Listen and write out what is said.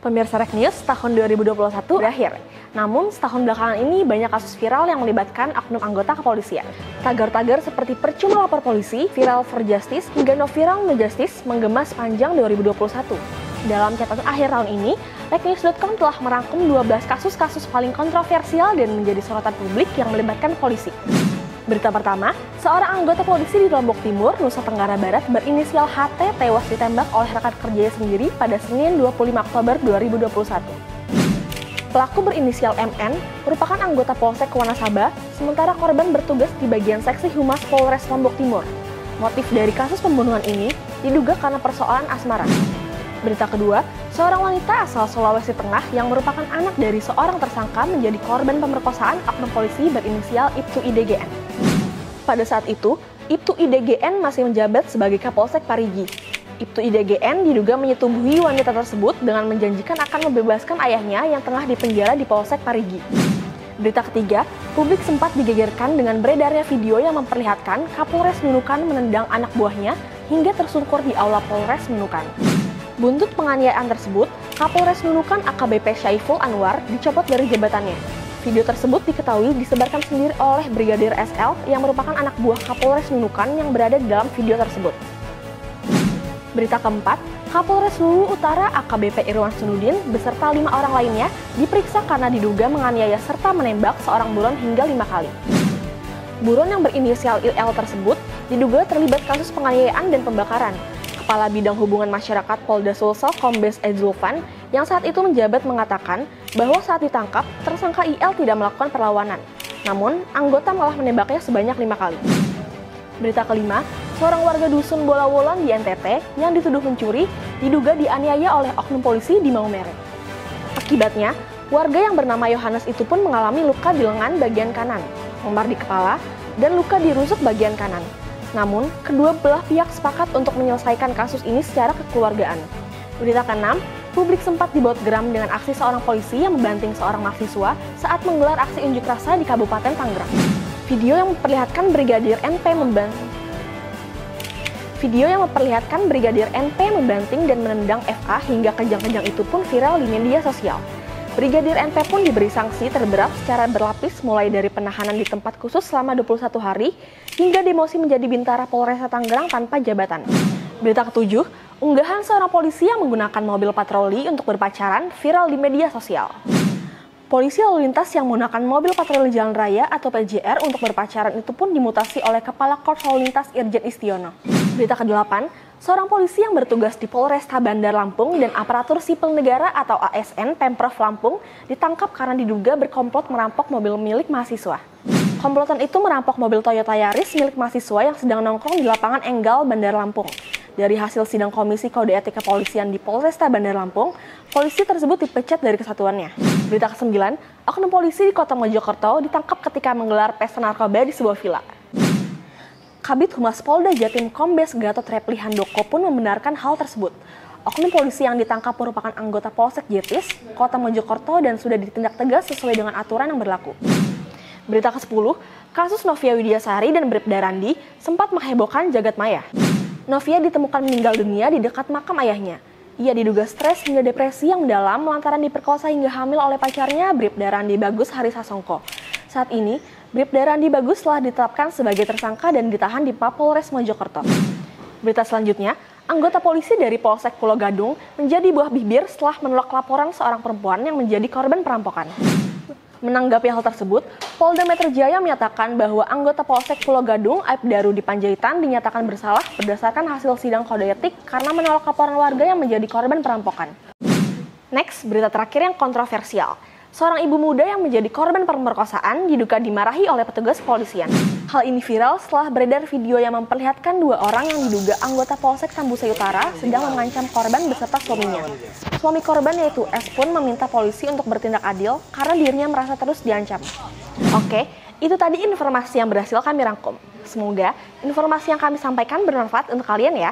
Pemirsa Rek News, tahun 2021 berakhir. Namun, setahun belakangan ini banyak kasus viral yang melibatkan oknum anggota kepolisian. Tagar-tagar seperti percuma lapor polisi, viral for justice, hingga no viral no justice menggema sepanjang 2021. Dalam catatan akhir tahun ini, reknews.com telah merangkum 12 kasus-kasus paling kontroversial dan menjadi sorotan publik yang melibatkan polisi. Berita pertama, seorang anggota polisi di Lombok Timur, Nusa Tenggara Barat berinisial HT tewas ditembak oleh rekan kerjanya sendiri pada Senin 25 Oktober 2021. Pelaku berinisial MN merupakan anggota Polsek Wanasaba, sementara korban bertugas di bagian seksi Humas Polres Lombok Timur. Motif dari kasus pembunuhan ini diduga karena persoalan asmara. Berita kedua, seorang wanita asal Sulawesi Tengah yang merupakan anak dari seorang tersangka menjadi korban pemerkosaan oknum polisi berinisial Ibtu IDGN. Pada saat itu, Ibtu IDGN masih menjabat sebagai Kapolsek Parigi. Ibtu IDGN diduga menyetubuhi wanita tersebut dengan menjanjikan akan membebaskan ayahnya yang tengah dipenjara di Polsek Parigi. Berita ketiga, publik sempat digegerkan dengan beredarnya video yang memperlihatkan Kapolres Nunukan menendang anak buahnya hingga tersungkur di aula Polres Nunukan. Buntut penganiayaan tersebut, Kapolres Nunukan AKBP Syaiful Anwar dicopot dari jabatannya. Video tersebut diketahui disebarkan sendiri oleh Brigadir SL yang merupakan anak buah Kapolres Nunukan yang berada di dalam video tersebut. Berita keempat, Kapolres Luwu Utara AKBP Irwan Sunudin beserta 5 orang lainnya diperiksa karena diduga menganiaya serta menembak seorang buron hingga 5 kali. Buron yang berinisial IL tersebut diduga terlibat kasus penganiayaan dan pembakaran. Kepala Bidang Hubungan Masyarakat Polda Sulsel Kombes Ed Zulfan yang saat itu menjabat mengatakan bahwa saat ditangkap, tersangka IL tidak melakukan perlawanan. Namun, anggota malah menembaknya sebanyak 5 kali. Berita kelima, seorang warga dusun Bola-Wolon di NTT yang dituduh mencuri diduga dianiaya oleh oknum polisi di Maumere. Akibatnya, warga yang bernama Yohanes itu pun mengalami luka di lengan bagian kanan, memar di kepala, dan luka di rusuk bagian kanan. Namun, kedua belah pihak sepakat untuk menyelesaikan kasus ini secara kekeluargaan. Berita ke-6, publik sempat dibawa geram dengan aksi seorang polisi yang membanting seorang mahasiswa saat menggelar aksi unjuk rasa di Kabupaten Tangerang. Video yang memperlihatkan Brigadir NP membanting dan menendang FA hingga kejang-kejang itu pun viral di media sosial. Brigadir NP pun diberi sanksi terberat secara berlapis mulai dari penahanan di tempat khusus selama 21 hari hingga demosi menjadi Bintara Polresta Tangerang tanpa jabatan. Berita ketujuh, unggahan seorang polisi yang menggunakan mobil patroli untuk berpacaran viral di media sosial. Polisi lalu lintas yang menggunakan mobil patroli jalan raya atau PJR untuk berpacaran itu pun dimutasi oleh Kepala Korps Lalu Lintas Irjen Istiono. Berita ke-8, seorang polisi yang bertugas di Polresta Bandar Lampung dan Aparatur Sipil Negara atau ASN Pemprov Lampung ditangkap karena diduga berkomplot merampok mobil milik mahasiswa. Komplotan itu merampok mobil Toyota Yaris milik mahasiswa yang sedang nongkrong di lapangan Enggal, Bandar Lampung. Dari hasil sidang Komisi Kode Etik Kepolisian di Polresta Bandar Lampung, polisi tersebut dipecat dari kesatuannya. Berita ke-9, oknum polisi di Kota Mojokerto ditangkap ketika menggelar pesta narkoba di sebuah villa. Kabid Humas Polda Jatim Kombes Gatot Repli Handoko pun membenarkan hal tersebut. Oknum polisi yang ditangkap merupakan anggota Polsek Jetis, Kota Mojokerto dan sudah ditindak tegas sesuai dengan aturan yang berlaku. Berita ke-10, kasus Novia Widiasari dan Bribda Randi sempat menghebohkan jagat maya. Novia ditemukan meninggal dunia di dekat makam ayahnya. Ia diduga stres hingga depresi yang mendalam lantaran diperkosa hingga hamil oleh pacarnya Bribda Randi Bagus Harisasongko. Saat ini, Bribda Randi Bagus telah ditetapkan sebagai tersangka dan ditahan di Mapolres Mojokerto. Berita selanjutnya, anggota polisi dari Polsek Pulau Gadung menjadi buah bibir setelah menolak laporan seorang perempuan yang menjadi korban perampokan. Menanggapi hal tersebut, Polda Metro Jaya menyatakan bahwa anggota Polsek Pulau Gadung, Aibda Rudi Panjaitan, dinyatakan bersalah berdasarkan hasil sidang kode etik karena menolak laporan warga yang menjadi korban perampokan. Next, berita terakhir yang kontroversial. Seorang ibu muda yang menjadi korban pemerkosaan diduga dimarahi oleh petugas kepolisian. Hal ini viral setelah beredar video yang memperlihatkan 2 orang yang diduga anggota Polsek Tambusai Utara sedang mengancam korban beserta suaminya. Suami korban yaitu S pun meminta polisi untuk bertindak adil karena dirinya merasa terus diancam. Oke, itu tadi informasi yang berhasil kami rangkum. Semoga informasi yang kami sampaikan bermanfaat untuk kalian ya.